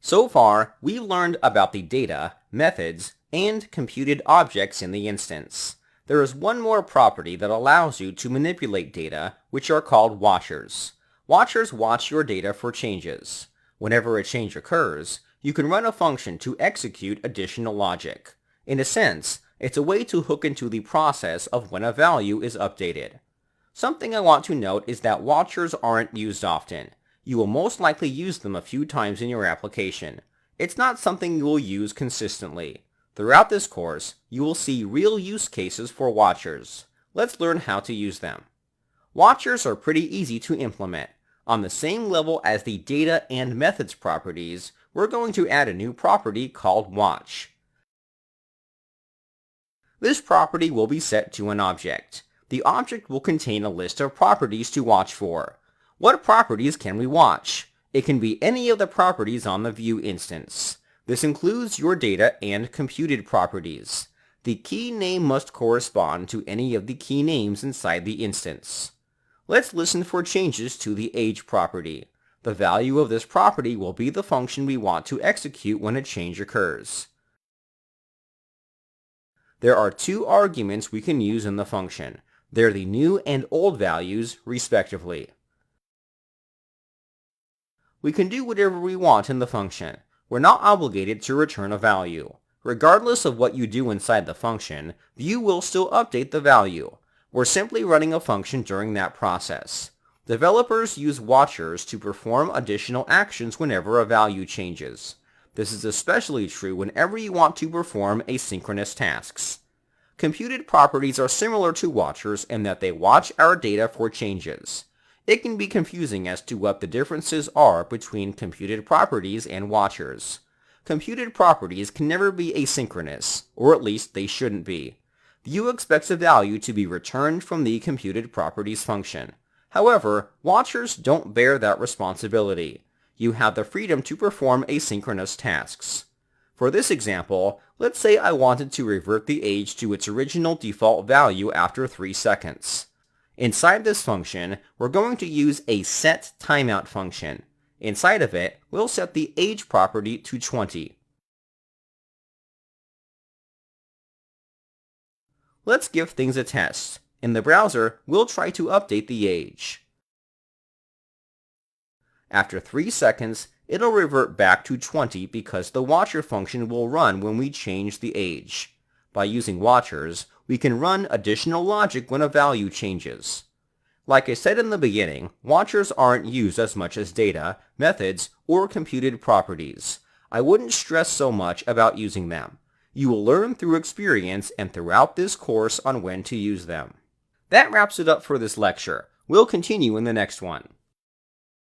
So far, we've learned about the data, methods, and computed objects in the instance. There is one more property that allows you to manipulate data, which are called watchers. Watchers watch your data for changes. Whenever a change occurs, you can run a function to execute additional logic. In a sense, it's a way to hook into the process of when a value is updated. Something I want to note is that watchers aren't used often. You will most likely use them a few times in your application. It's not something you will use consistently. Throughout this course, you will see real use cases for watchers. Let's learn how to use them. Watchers are pretty easy to implement. On the same level as the data and methods properties, we're going to add a new property called watch. This property will be set to an object. The object will contain a list of properties to watch for. What properties can we watch? It can be any of the properties on the Vue instance. This includes your data and computed properties. The key name must correspond to any of the key names inside the instance. Let's listen for changes to the age property. The value of this property will be the function we want to execute when a change occurs. There are two arguments we can use in the function. They're the new and old values, respectively. We can do whatever we want in the function. We're not obligated to return a value. Regardless of what you do inside the function, Vue will still update the value. We're simply running a function during that process. Developers use watchers to perform additional actions whenever a value changes. This is especially true whenever you want to perform asynchronous tasks. Computed properties are similar to watchers in that they watch our data for changes. It can be confusing as to what the differences are between computed properties and watchers. Computed properties can never be asynchronous, or at least they shouldn't be. Vue expects a value to be returned from the computed properties function. However, watchers don't bear that responsibility. You have the freedom to perform asynchronous tasks. For this example, let's say I wanted to revert the age to its original default value after 3 seconds. Inside this function, we're going to use a setTimeout function. Inside of it, we'll set the age property to 20. Let's give things a test. In the browser, we'll try to update the age. After 3 seconds, it'll revert back to 20 because the watcher function will run when we change the age. By using watchers, we can run additional logic when a value changes. Like I said in the beginning, watchers aren't used as much as data, methods, or computed properties. I wouldn't stress so much about using them. You will learn through experience and throughout this course on when to use them. That wraps it up for this lecture. We'll continue in the next one.